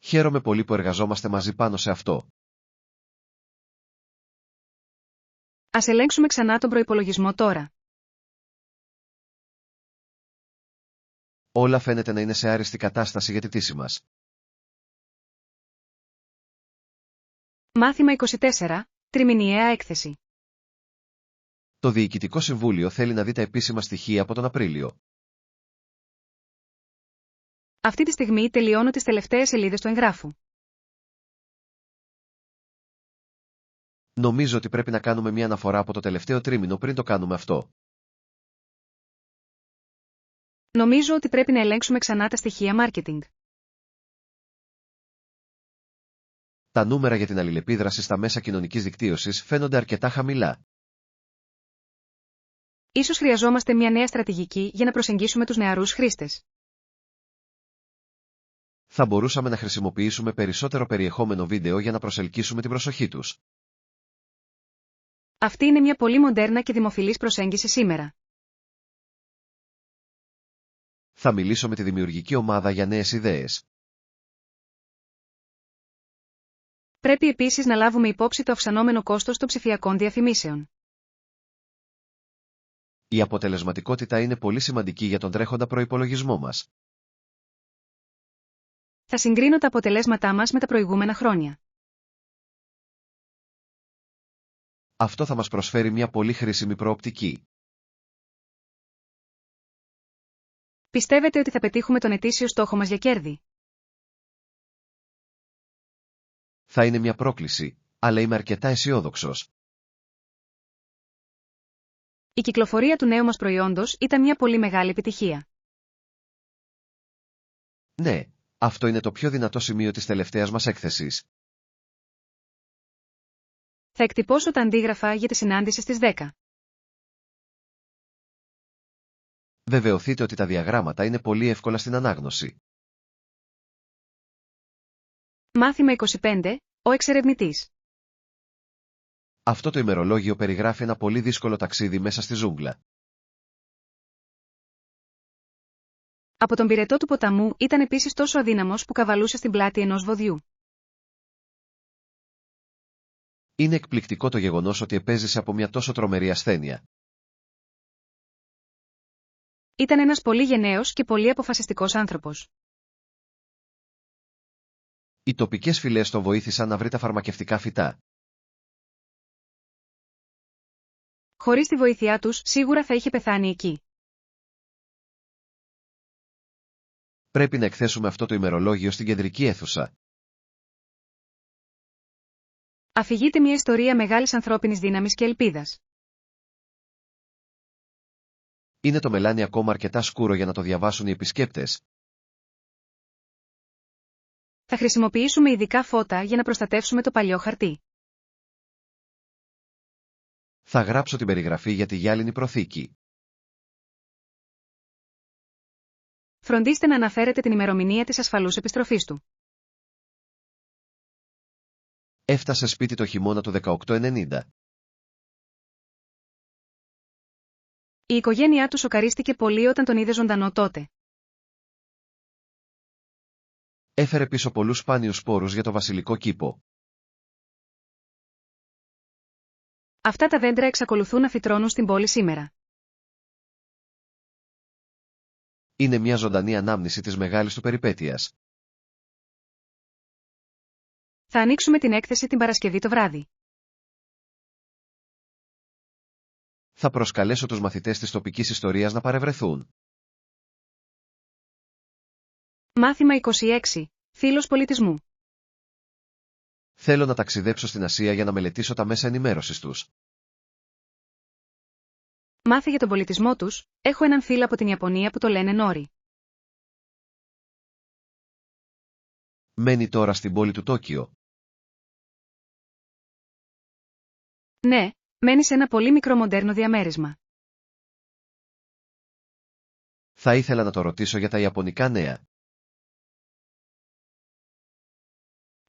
Χαίρομαι πολύ που εργαζόμαστε μαζί πάνω σε αυτό. Ας ελέγξουμε ξανά τον προϋπολογισμό τώρα. Όλα φαίνεται να είναι σε άριστη κατάσταση για τη πτήση μας. Μάθημα 24. Τριμηνιαία έκθεση. Το Διοικητικό Συμβούλιο θέλει να δει τα επίσημα στοιχεία από τον Απρίλιο. Αυτή τη στιγμή τελειώνω τις τελευταίες σελίδες του εγγράφου. Νομίζω ότι πρέπει να κάνουμε μια αναφορά από το τελευταίο τρίμηνο πριν το κάνουμε αυτό. Νομίζω ότι πρέπει να ελέγξουμε ξανά τα στοιχεία marketing. Τα νούμερα για την αλληλεπίδραση στα μέσα κοινωνικής δικτύωσης φαίνονται αρκετά χαμηλά. Ίσως χρειαζόμαστε μια νέα στρατηγική για να προσεγγίσουμε τους νεαρούς χρήστες. Θα μπορούσαμε να χρησιμοποιήσουμε περισσότερο περιεχόμενο βίντεο για να προσελκύσουμε την προσοχή τους. Αυτή είναι μια πολύ μοντέρνα και δημοφιλής προσέγγιση σήμερα. Θα μιλήσω με τη δημιουργική ομάδα για νέες ιδέες. Πρέπει επίσης να λάβουμε υπόψη το αυξανόμενο κόστος των ψηφιακών διαφημίσεων. Η αποτελεσματικότητα είναι πολύ σημαντική για τον τρέχοντα προϋπολογισμό μας. Θα συγκρίνω τα αποτελέσματά μας με τα προηγούμενα χρόνια. Αυτό θα μας προσφέρει μια πολύ χρήσιμη προοπτική. Πιστεύετε ότι θα πετύχουμε τον ετήσιο στόχο μας για κέρδη? Θα είναι μια πρόκληση, αλλά είμαι αρκετά αισιόδοξος. Η κυκλοφορία του νέου μας προϊόντος ήταν μια πολύ μεγάλη επιτυχία. Ναι, αυτό είναι το πιο δυνατό σημείο της τελευταίας μας έκθεσης. Θα εκτυπώσω τα αντίγραφα για τη συνάντηση στις 10. Βεβαιωθείτε ότι τα διαγράμματα είναι πολύ εύκολα στην ανάγνωση. Μάθημα 25. Ο εξερευνητής. Αυτό το ημερολόγιο περιγράφει ένα πολύ δύσκολο ταξίδι μέσα στη ζούγκλα. Από τον πυρετό του ποταμού ήταν επίσης τόσο αδύναμος που καβαλούσε στην πλάτη ενός βοδιού. Είναι εκπληκτικό το γεγονός ότι επέζησε από μια τόσο τρομερή ασθένεια. Ήταν ένας πολύ γενναίος και πολύ αποφασιστικός άνθρωπος. Οι τοπικές φυλές τον βοήθησαν να βρει τα φαρμακευτικά φυτά. Χωρίς τη βοήθειά τους, σίγουρα θα είχε πεθάνει εκεί. Πρέπει να εκθέσουμε αυτό το ημερολόγιο στην κεντρική αίθουσα. Αφηγείται μια ιστορία μεγάλης ανθρώπινης δύναμης και ελπίδας. Είναι το μελάνι ακόμα αρκετά σκούρο για να το διαβάσουν οι επισκέπτες? Θα χρησιμοποιήσουμε ειδικά φώτα για να προστατεύσουμε το παλιό χαρτί. Θα γράψω την περιγραφή για τη γυάλινη προθήκη. Φροντίστε να αναφέρετε την ημερομηνία της ασφαλούς επιστροφής του. Έφτασε σπίτι το χειμώνα του 1890. Η οικογένειά του σοκαρίστηκε πολύ όταν τον είδε ζωντανό τότε. Έφερε πίσω πολλούς σπάνιους σπόρους για το βασιλικό κήπο. Αυτά τα δέντρα εξακολουθούν να φυτρώνουν στην πόλη σήμερα. Είναι μια ζωντανή ανάμνηση της μεγάλης του περιπέτειας. Θα ανοίξουμε την έκθεση την Παρασκευή το βράδυ. Θα προσκαλέσω τους μαθητές της τοπικής ιστορίας να παρευρεθούν. Μάθημα 26. Φύλος πολιτισμού. Θέλω να ταξιδέψω στην Ασία για να μελετήσω τα μέσα ενημέρωσης τους. Μάθε για τον πολιτισμό τους. Έχω έναν φίλο από την Ιαπωνία που το λένε Νόρι. Μένει τώρα στην πόλη του Τόκιο. Ναι, μένει σε ένα πολύ μικρό μοντέρνο διαμέρισμα. Θα ήθελα να το ρωτήσω για τα ιαπωνικά νέα.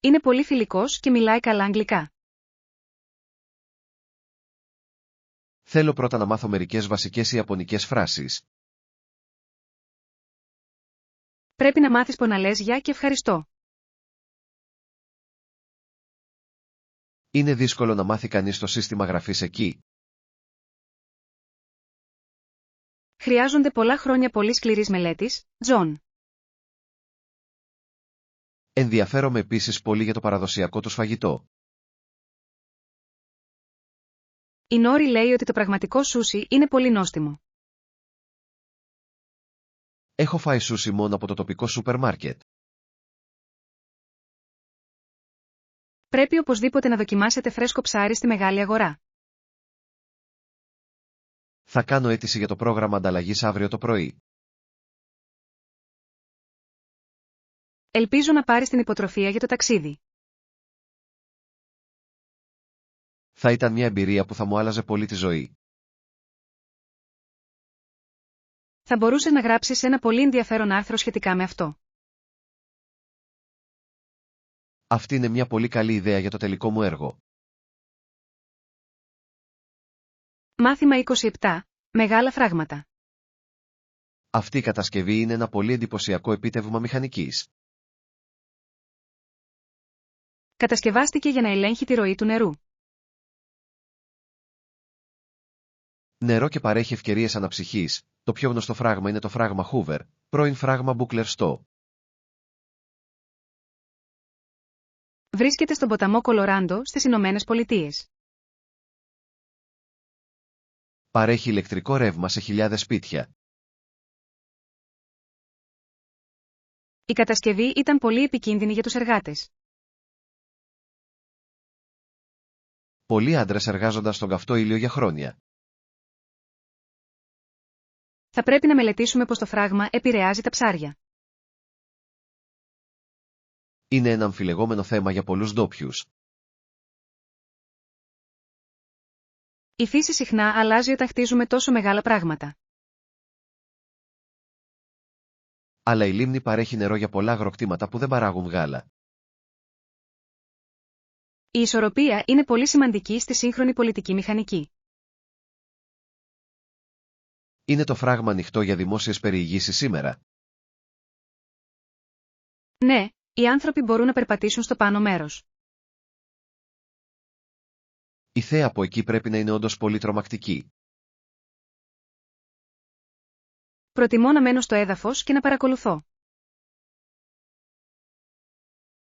Είναι πολύ φιλικός και μιλάει καλά αγγλικά. Θέλω πρώτα να μάθω μερικές βασικές ιαπωνικές φράσεις. Πρέπει να μάθεις πως να λες γεια και ευχαριστώ. Είναι δύσκολο να μάθει κανείς το σύστημα γραφής εκεί. Χρειάζονται πολλά χρόνια πολύ σκληρής μελέτης, Τζον. Ενδιαφέρομαι επίσης πολύ για το παραδοσιακό τους φαγητό. Η Νόρι λέει ότι το πραγματικό σούσι είναι πολύ νόστιμο. Έχω φάει σούσι μόνο από το τοπικό σούπερ μάρκετ. Πρέπει οπωσδήποτε να δοκιμάσετε φρέσκο ψάρι στη μεγάλη αγορά. Θα κάνω αίτηση για το πρόγραμμα ανταλλαγής αύριο το πρωί. Ελπίζω να πάρεις την υποτροφία για το ταξίδι. Θα ήταν μια εμπειρία που θα μου άλλαζε πολύ τη ζωή. Θα μπορούσες να γράψεις ένα πολύ ενδιαφέρον άρθρο σχετικά με αυτό. Αυτή είναι μια πολύ καλή ιδέα για το τελικό μου έργο. Μάθημα 27. Μεγάλα φράγματα. Αυτή η κατασκευή είναι ένα πολύ εντυπωσιακό επίτευγμα μηχανικής. Κατασκευάστηκε για να ελέγχει τη ροή του νερού. Νερό και παρέχει ευκαιρίες αναψυχής. Το πιο γνωστό φράγμα είναι το φράγμα Hoover, πρώην φράγμα Buckler-Stowe. Βρίσκεται στον ποταμό Κολοράντο στις Ηνωμένες Πολιτείες. Παρέχει ηλεκτρικό ρεύμα σε χιλιάδες σπίτια. Η κατασκευή ήταν πολύ επικίνδυνη για τους εργάτες. Πολλοί άντρες εργάζονταν στον καυτό ήλιο για χρόνια. Θα πρέπει να μελετήσουμε πως το φράγμα επηρεάζει τα ψάρια. Είναι ένα αμφιλεγόμενο θέμα για πολλούς ντόπιους. Η φύση συχνά αλλάζει όταν χτίζουμε τόσο μεγάλα πράγματα. Αλλά η λίμνη παρέχει νερό για πολλά αγροκτήματα που δεν παράγουν γάλα. Η ισορροπία είναι πολύ σημαντική στη σύγχρονη πολιτική μηχανική. Είναι το φράγμα ανοιχτό για δημόσιες περιηγήσεις σήμερα? Ναι, οι άνθρωποι μπορούν να περπατήσουν στο πάνω μέρος. Η θέα από εκεί πρέπει να είναι όντως πολύ τρομακτική. Προτιμώ να μένω στο έδαφος και να παρακολουθώ.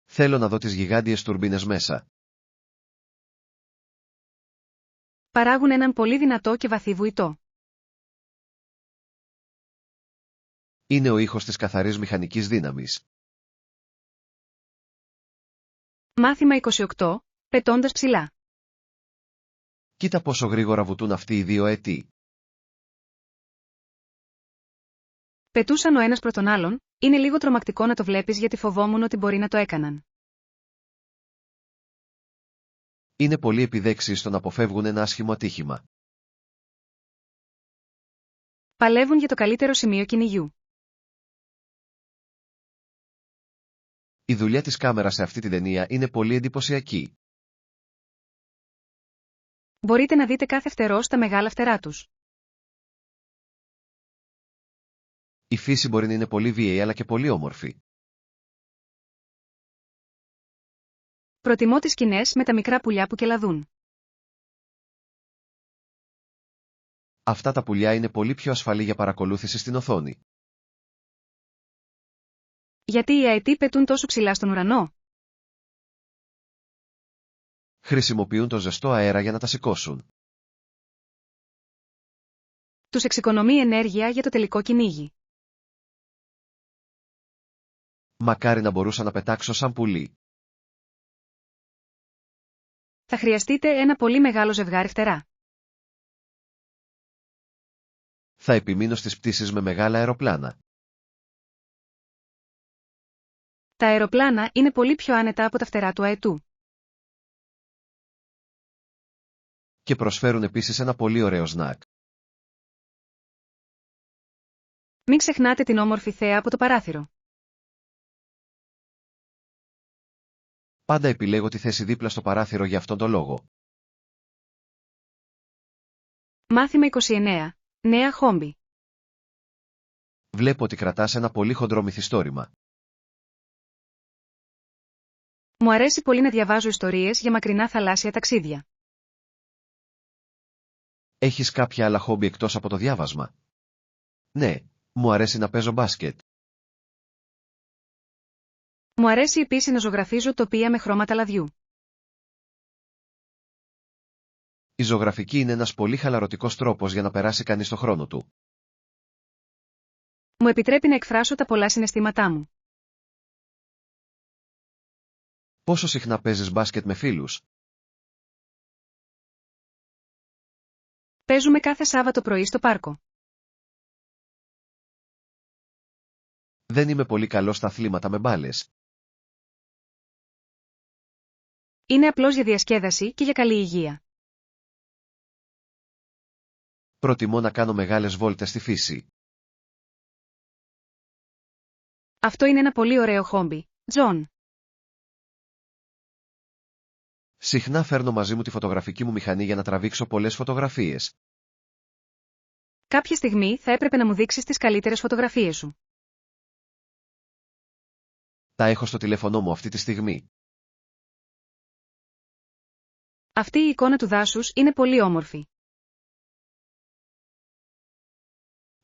Θέλω να δω τις γιγάντιες τουρμπίνες μέσα. Παράγουν έναν πολύ δυνατό και βαθύ βουητό. Είναι ο ήχος της καθαρής μηχανικής δύναμης. Μάθημα 28, πετώντας ψηλά. Κοίτα πόσο γρήγορα βουτούν αυτοί οι δύο αίτη. Πετούσαν ο ένας προς τον άλλον, είναι λίγο τρομακτικό να το βλέπεις γιατί φοβόμουν ότι μπορεί να το έκαναν. Είναι πολύ επιδέξιοι στο να αποφεύγουν ένα άσχημο ατύχημα. Παλεύουν για το καλύτερο σημείο κυνηγιού. Η δουλειά της κάμερας σε αυτή την ταινία είναι πολύ εντυπωσιακή. Μπορείτε να δείτε κάθε φτερό στα μεγάλα φτερά τους. Η φύση μπορεί να είναι πολύ βίαιη αλλά και πολύ όμορφη. Προτιμώ τις σκηνές με τα μικρά πουλιά που κελαδούν. Αυτά τα πουλιά είναι πολύ πιο ασφαλή για παρακολούθηση στην οθόνη. Γιατί οι αετοί πετούν τόσο ψηλά στον ουρανό? Χρησιμοποιούν το ζεστό αέρα για να τα σηκώσουν. Τους εξοικονομεί ενέργεια για το τελικό κυνήγι. Μακάρι να μπορούσα να πετάξω σαν πουλί. Θα χρειαστείτε ένα πολύ μεγάλο ζευγάρι φτερά. Θα επιμείνω στις πτήσεις με μεγάλα αεροπλάνα. Τα αεροπλάνα είναι πολύ πιο άνετα από τα φτερά του αετού. Και προσφέρουν επίσης ένα πολύ ωραίο σνακ. Μην ξεχνάτε την όμορφη θέα από το παράθυρο. Πάντα επιλέγω τη θέση δίπλα στο παράθυρο για αυτόν τον λόγο. Μάθημα 29. Νέα χόμπι. Βλέπω ότι κρατάς ένα πολύ χοντρό μυθιστόρημα. Μου αρέσει πολύ να διαβάζω ιστορίες για μακρινά θαλάσσια ταξίδια. Έχεις κάποια άλλα χόμπι εκτός από το διάβασμα? Ναι, μου αρέσει να παίζω μπάσκετ. Μου αρέσει επίσης να ζωγραφίζω τοπία με χρώματα λαδιού. Η ζωγραφική είναι ένας πολύ χαλαρωτικός τρόπος για να περάσει κανείς το χρόνο του. Μου επιτρέπει να εκφράσω τα πολλά συναισθήματά μου. Πόσο συχνά παίζεις μπάσκετ με φίλους? Παίζουμε κάθε Σάββατο πρωί στο πάρκο. Δεν είμαι πολύ καλός στα αθλήματα με μπάλες. Είναι απλώς για διασκέδαση και για καλή υγεία. Προτιμώ να κάνω μεγάλες βόλτες στη φύση. Αυτό είναι ένα πολύ ωραίο χόμπι, Τζον. Συχνά φέρνω μαζί μου τη φωτογραφική μου μηχανή για να τραβήξω πολλές φωτογραφίες. Κάποια στιγμή θα έπρεπε να μου δείξεις τις καλύτερες φωτογραφίες σου. Τα έχω στο τηλέφωνό μου αυτή τη στιγμή. Αυτή η εικόνα του δάσους είναι πολύ όμορφη.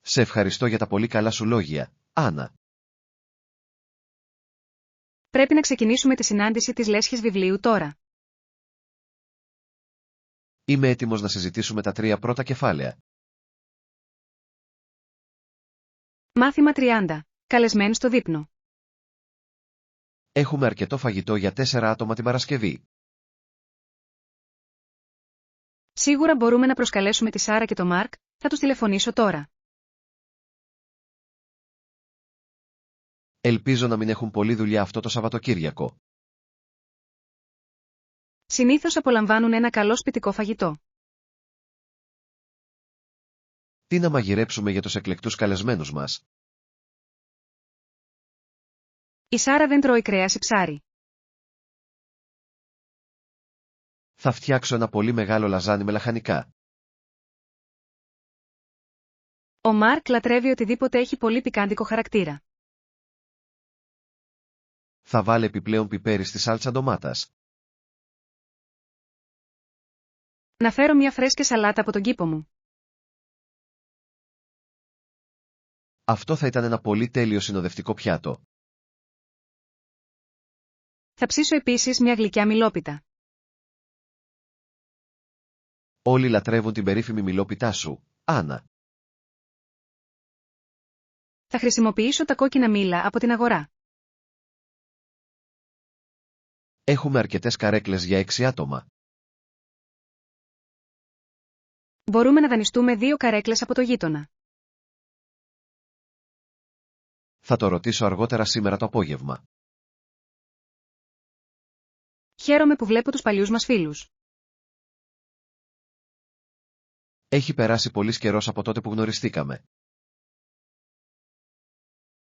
Σε ευχαριστώ για τα πολύ καλά σου λόγια, Άννα. Πρέπει να ξεκινήσουμε τη συνάντηση της λέσχης βιβλίου τώρα. Είμαι έτοιμος να συζητήσουμε τα 3 πρώτα κεφάλαια. Μάθημα 30. Καλεσμένοι στο δείπνο. Έχουμε αρκετό φαγητό για 4 άτομα την Παρασκευή. Σίγουρα μπορούμε να προσκαλέσουμε τη Σάρα και το Μάρκ, θα τους τηλεφωνήσω τώρα. Ελπίζω να μην έχουν πολλή δουλειά αυτό το Σαββατοκύριακο. Συνήθως απολαμβάνουν ένα καλό σπιτικό φαγητό. Τι να μαγειρέψουμε για τους εκλεκτούς καλεσμένους μας? Η Σάρα δεν τρώει κρέας ή ψάρι. Θα φτιάξω ένα πολύ μεγάλο λαζάνι με λαχανικά. Ο Μάρκ λατρεύει οτιδήποτε έχει πολύ πικάντικο χαρακτήρα. Θα βάλε επιπλέον πιπέρι στη σάλτσα ντομάτας. Να φέρω μια φρέσκια σαλάτα από τον κήπο μου. Αυτό θα ήταν ένα πολύ τέλειο συνοδευτικό πιάτο. Θα ψήσω επίσης μια γλυκιά μιλόπιτα. Όλοι λατρεύουν την περίφημη μιλόπιτά σου, Άννα. Θα χρησιμοποιήσω τα κόκκινα μήλα από την αγορά. Έχουμε αρκετές καρέκλες για 6 άτομα. Μπορούμε να δανειστούμε 2 καρέκλες από το γείτονα. Θα το ρωτήσω αργότερα σήμερα το απόγευμα. Χαίρομαι που βλέπω τους παλιούς μας φίλους. Έχει περάσει πολύς καιρός από τότε που γνωριστήκαμε.